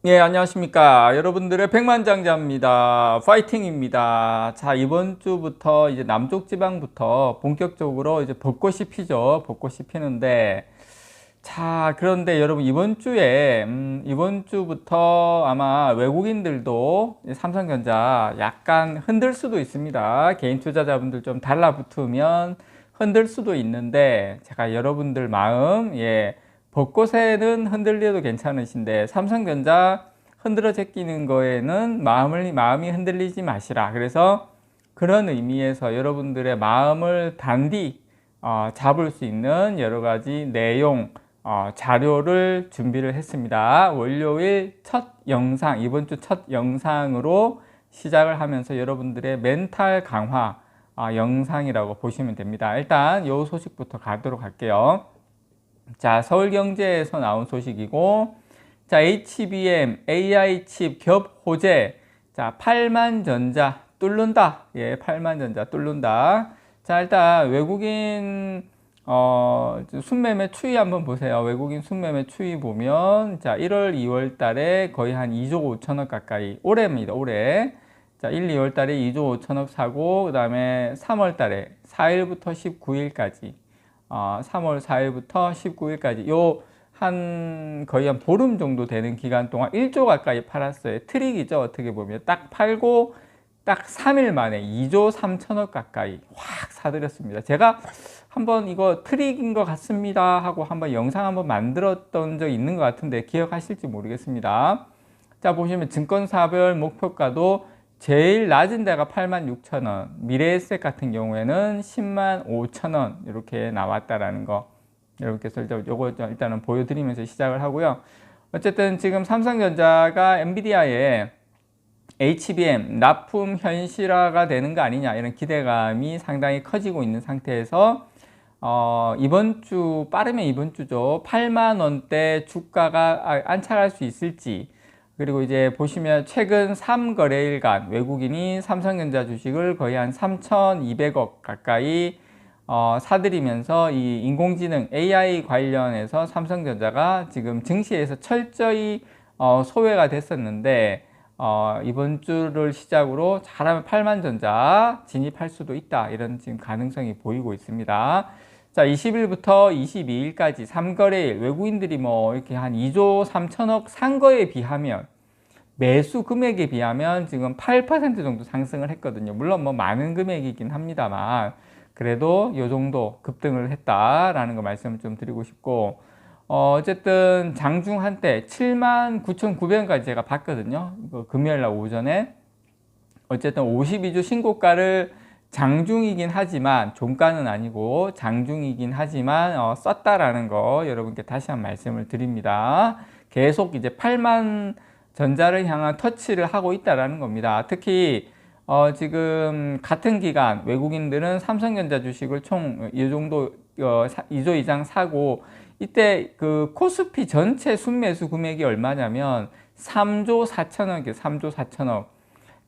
예, 안녕하십니까. 여러분들의 백만장자입니다. 파이팅입니다. 자, 이번 주부터 이제 남쪽 지방부터 본격적으로 이제 벚꽃이 피죠. 벚꽃이 피는데, 자, 그런데 여러분 이번 주부터 아마 외국인들도 삼성전자 약간 흔들 수도 있습니다. 개인 투자자분들 좀 달라붙으면 흔들 수도 있는데, 제가 여러분들 마음, 벚꽃에는 흔들려도 괜찮으신데 삼성전자 흔들어 제끼는 거에는 마음이 흔들리지 마시라. 그래서 그런 의미에서 여러분들의 마음을 단디 잡을 수 있는 여러 가지 내용 자료를 준비를 했습니다. 월요일 첫 영상, 이번 주 첫 영상으로 시작을 하면서 여러분들의 멘탈 강화 영상이라고 보시면 됩니다. 일단 이 소식부터 가도록 할게요. 자, 서울경제에서 나온 소식이고, 자, HBM AI 칩 겹 호재, 자, 8만 전자 뚫는다. 예, 8만 전자 뚫는다. 자, 일단 외국인 순매매 추이 한번 보세요. 외국인 순매매 추이 보면, 자, 1월, 2월 달에 거의 한 2조 5천억 가까이, 올해입니다, 올해. 자, 1, 2월 달에 2조 5천억 사고, 그 다음에 3월 달에 4일부터 19일까지 3월 4일부터 19일까지 거의 한 보름 정도 되는 기간 동안 1조 가까이 팔았어요. 트릭이죠. 어떻게 보면 딱 팔고 딱 3일 만에 2조 3천억 가까이 확 사들였습니다. 제가 한번 이거 트릭인 것 같습니다 하고 한번 영상 한번 만들었던 적 있는 것 같은데 기억하실지 모르겠습니다. 자, 보시면 증권사별 목표가도 제일 낮은 데가 86,000원, 미래에셋 같은 경우에는 105,000원 이렇게 나왔다라는 거 여러분께서 요거 일단은 보여드리면서 시작을 하고요. 어쨌든 지금 삼성전자가 엔비디아에 HBM 납품 현실화가 되는 거 아니냐 이런 기대감이 상당히 커지고 있는 상태에서 이번 주 빠르면 이번 주죠. 8만 원대 주가가 안착할 수 있을지, 그리고 이제 보시면 최근 3거래일간 외국인이 삼성전자 주식을 거의 한 3,200억 가까이 사들이면서 이 인공지능 AI 관련해서 삼성전자가 지금 증시에서 철저히 소외가 됐었는데 이번 주를 시작으로 잘하면 8만 전자 진입할 수도 있다, 이런 지금 가능성이 보이고 있습니다. 자, 20일부터 22일까지 3거래일 외국인들이 뭐 이렇게 한 2조 3천억 산 거에 비하면, 매수 금액에 비하면 지금 8% 정도 상승을 했거든요. 물론 뭐 많은 금액이긴 합니다만 그래도 이 정도 급등을 했다라는 거 말씀을 좀 드리고 싶고, 어쨌든 장중 한때 79,900원까지 제가 봤거든요. 이거 금요일 날 오전에. 어쨌든 52주 신고가를 장중이긴 하지만, 종가는 아니고 장중이긴 하지만 썼다라는 거 여러분께 다시 한 말씀을 드립니다. 계속 이제 8만 전자를 향한 터치를 하고 있다라는 겁니다. 특히 지금 같은 기간 외국인들은 삼성전자 주식을 총 이 정도 2조 이상 사고, 이때 그 코스피 전체 순매수 금액이 얼마냐면 3조 4천억이에요. 3조 4천억.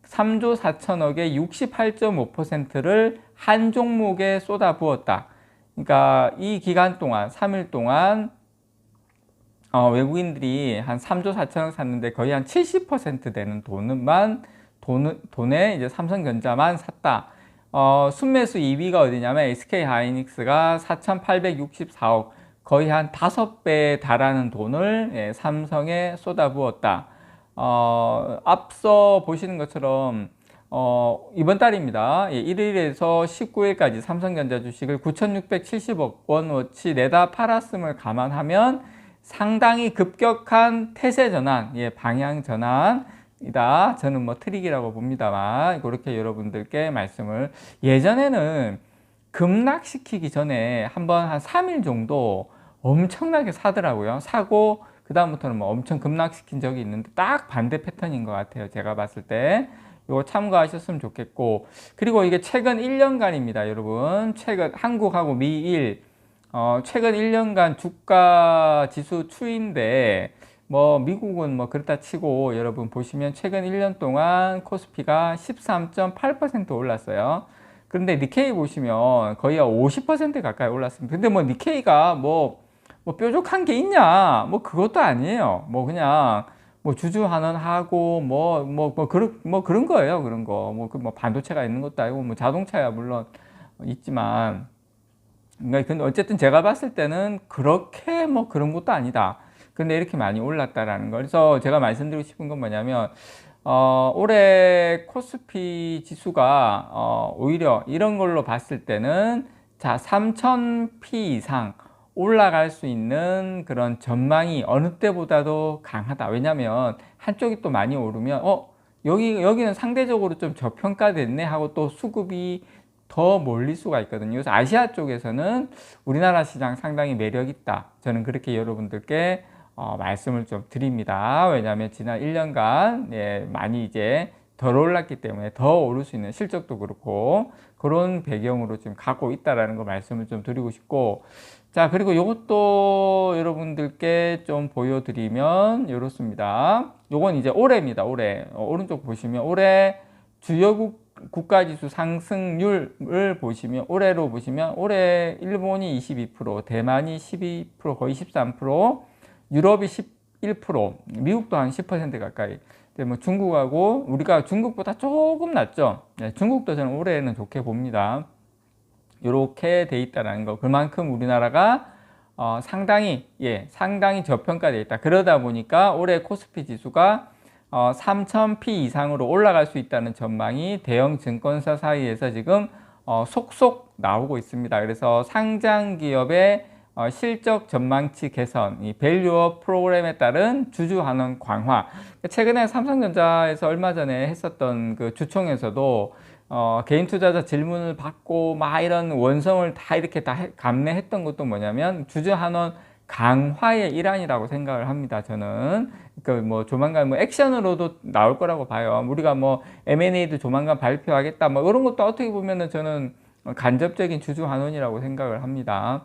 3조 4천억의 68.5%를 한 종목에 쏟아부었다. 그러니까 이 기간 동안 3일 동안 외국인들이 한 3조 4천억 샀는데 거의 한 70% 되는 돈에 이제 삼성전자만 샀다. 순매수 2위가 어디냐면 SK하이닉스가 4,864억, 거의 한 5배에 달하는 돈을 삼성에 쏟아부었다. 앞서 보시는 것처럼 이번 달입니다. 1일에서 19일까지 삼성전자 주식을 9,670억 원어치 내다 팔았음을 감안하면 상당히 급격한 태세 전환, 방향 전환이다. 저는 뭐 트릭이라고 봅니다만 그렇게 여러분들께 말씀을, 예전에는 급락시키기 전에 한번 한 3일 정도 엄청나게 사더라고요. 사고 그 다음부터는 뭐 엄청 급락시킨 적이 있는데 딱 반대 패턴인 것 같아요. 제가 봤을 때 이거 참고하셨으면 좋겠고, 그리고 이게 최근 1년간입니다. 여러분, 최근 한국하고 미일 최근 1년간 주가 지수 추이인데, 뭐 미국은 뭐 그렇다 치고 여러분 보시면 최근 1년 동안 코스피가 13.8% 올랐어요. 그런데 니케이 보시면 거의 50% 가까이 올랐습니다. 근데 뭐 니케이가 뭐 뾰족한 게 있냐? 뭐 그것도 아니에요. 뭐 그냥 뭐 주주환원하고 그런 거예요. 그런 거. 뭐 반도체가 있는 것도 아니고 뭐 자동차야 물론 있지만. 그러니까 근데 어쨌든 제가 봤을 때는 그렇게 뭐 그런 것도 아니다. 근데 이렇게 많이 올랐다라는 거. 그래서 제가 말씀드리고 싶은 건 뭐냐면 올해 코스피 지수가 오히려 이런 걸로 봤을 때는 자 3000P 이상 올라갈 수 있는 그런 전망이 어느 때보다도 강하다. 왜냐하면 한쪽이 또 많이 오르면 여기는 상대적으로 좀 저평가됐네 하고 또 수급이 더 몰릴 수가 있거든요. 그래서 아시아 쪽에서는 우리나라 시장 상당히 매력 있다. 저는 그렇게 여러분들께 말씀을 좀 드립니다. 왜냐하면 지난 1년간 많이 이제 덜 올랐기 때문에 더 오를 수 있는 실적도 그렇고 그런 배경으로 지금 갖고 있다라는 거 말씀을 좀 드리고 싶고, 자 그리고 이것도 여러분들께 좀 보여드리면 이렇습니다. 요건 이제 올해입니다. 올해 오른쪽 보시면 올해 주요 국가지수 상승률을 보시면 올해로 보시면 올해 일본이 22%, 대만이 12%, 거의 13%, 유럽이 11%, 미국도 한 10% 가까이. 뭐 중국하고 우리가 중국보다 조금 낮죠. 중국도 저는 올해는 좋게 봅니다. 이렇게 돼 있다는 거. 그만큼 우리나라가 상당히 저평가되어 있다. 그러다 보니까 올해 코스피 지수가 3000P 이상으로 올라갈 수 있다는 전망이 대형 증권사 사이에서 지금 속속 나오고 있습니다. 그래서 상장 기업의 실적 전망치 개선, 이 밸류업 프로그램에 따른 주주환원 강화. 최근에 삼성전자에서 얼마 전에 했었던 그 주총에서도 개인 투자자 질문을 받고 막 이런 원성을 다 이렇게 다 감내했던 것도 뭐냐면 주주환원 강화의 일환이라고 생각을 합니다. 저는 뭐 조만간 뭐 액션으로도 나올 거라고 봐요. 우리가 뭐 M&A도 조만간 발표하겠다 뭐 이런 것도 어떻게 보면은 저는 간접적인 주주환원이라고 생각을 합니다.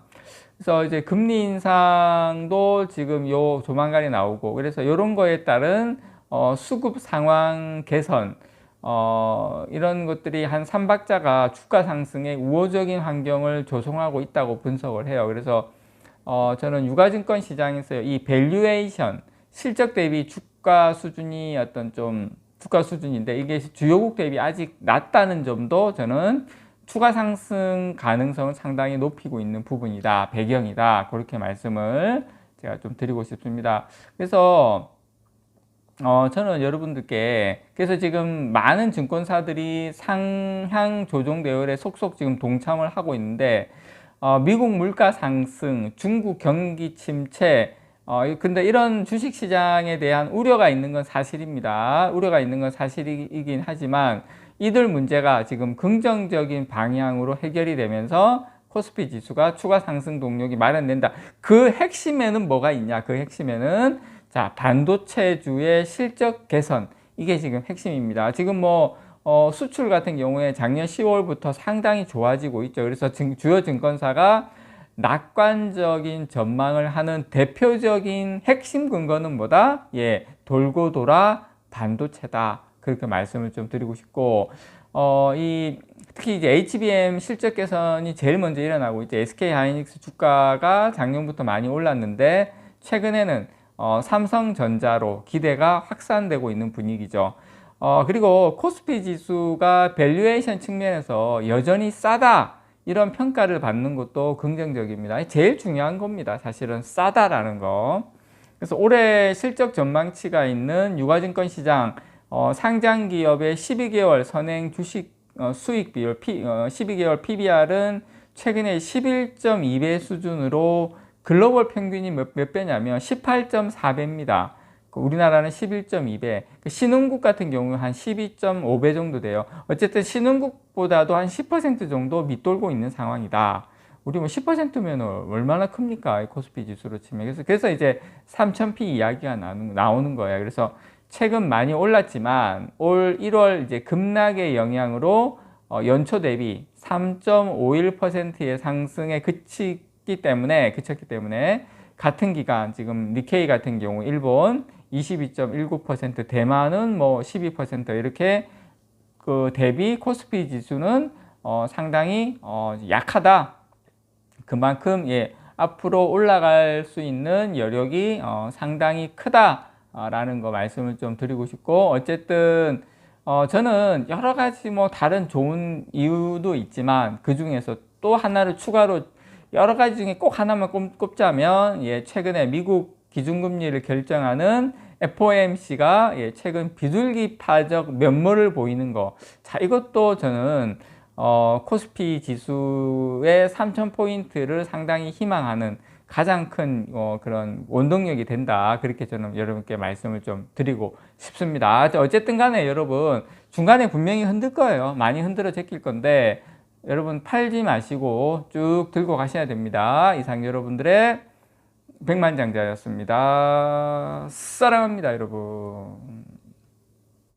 그래서 이제 금리 인상도 지금 요 조만간에 나오고, 그래서 이런 거에 따른 수급 상황 개선, 이런 것들이 한 3박자가 주가 상승에 우호적인 환경을 조성하고 있다고 분석을 해요. 그래서 저는 유가증권 시장에서 이 밸류에이션, 실적 대비 주가 수준이 어떤 좀 주가 수준인데 이게 주요국 대비 아직 낮다는 점도 저는 추가 상승 가능성을 상당히 높이고 있는 부분이다, 배경이다, 그렇게 말씀을 제가 좀 드리고 싶습니다. 그래서 저는 여러분들께 그래서 지금 많은 증권사들이 상향 조정 대열에 속속 지금 동참을 하고 있는데 미국 물가 상승, 중국 경기 침체, 근데 이런 주식시장에 대한 우려가 있는 건 사실입니다. 우려가 있는 건 사실이긴 하지만 이들 문제가 지금 긍정적인 방향으로 해결이 되면서 코스피 지수가 추가 상승 동력이 마련된다. 그 핵심에는 뭐가 있냐? 그 핵심에는 자, 반도체주의 실적 개선, 이게 지금 핵심입니다. 지금 뭐 수출 같은 경우에 작년 10월부터 상당히 좋아지고 있죠. 그래서 주요 증권사가 낙관적인 전망을 하는 대표적인 핵심 근거는 뭐다? 돌고 돌아 반도체다. 그렇게 말씀을 좀 드리고 싶고, 특히 이제 HBM 실적 개선이 제일 먼저 일어나고 이제 SK 하이닉스 주가가 작년부터 많이 올랐는데 최근에는 삼성전자로 기대가 확산되고 있는 분위기죠. 그리고 코스피 지수가 밸류에이션 측면에서 여전히 싸다, 이런 평가를 받는 것도 긍정적입니다. 제일 중요한 겁니다. 사실은 싸다라는 거. 그래서 올해 실적 전망치가 있는 유가증권 시장 상장 기업의 12개월 선행 주식 수익 비율 12개월 PBR은 최근에 11.2배 수준으로 글로벌 평균이 몇 배냐면 18.4배입니다. 우리나라는 11.2배, 신흥국 같은 경우는 한 12.5배 정도 돼요. 어쨌든 신흥국보다도 한 10% 정도 밑돌고 있는 상황이다. 우리 뭐 10%면 얼마나 큽니까? 코스피 지수로 치면. 그래서 이제 3000P 이야기가 나오는 거예요. 그래서 최근 많이 올랐지만 올 1월 이제 급락의 영향으로 연초 대비 3.51%의 상승에 그쳤기 때문에 같은 기간 지금 니케이 같은 경우 일본 22.19%, 대만은 뭐 12% 이렇게 그 대비 코스피 지수는 상당히 약하다. 그만큼 앞으로 올라갈 수 있는 여력이 상당히 크다. 라는 거 말씀을 좀 드리고 싶고, 어쨌든 저는 여러 가지 뭐 다른 좋은 이유도 있지만 그 중에서 또 하나를 추가로 여러 가지 중에 꼭 하나만 꼽자면, 예, 최근에 미국 기준금리를 결정하는 FOMC가 예, 최근 비둘기파적 면모를 보이는 거. 자, 이것도 저는 코스피 지수의 3,000포인트를 상당히 희망하는 가장 큰 그런 원동력이 된다. 그렇게 저는 여러분께 말씀을 좀 드리고 싶습니다. 어쨌든 간에 여러분, 중간에 분명히 흔들 거예요. 많이 흔들어 제낄 건데 여러분 팔지 마시고 쭉 들고 가셔야 됩니다. 이상 여러분들의 백만장자였습니다. 사랑합니다, 여러분.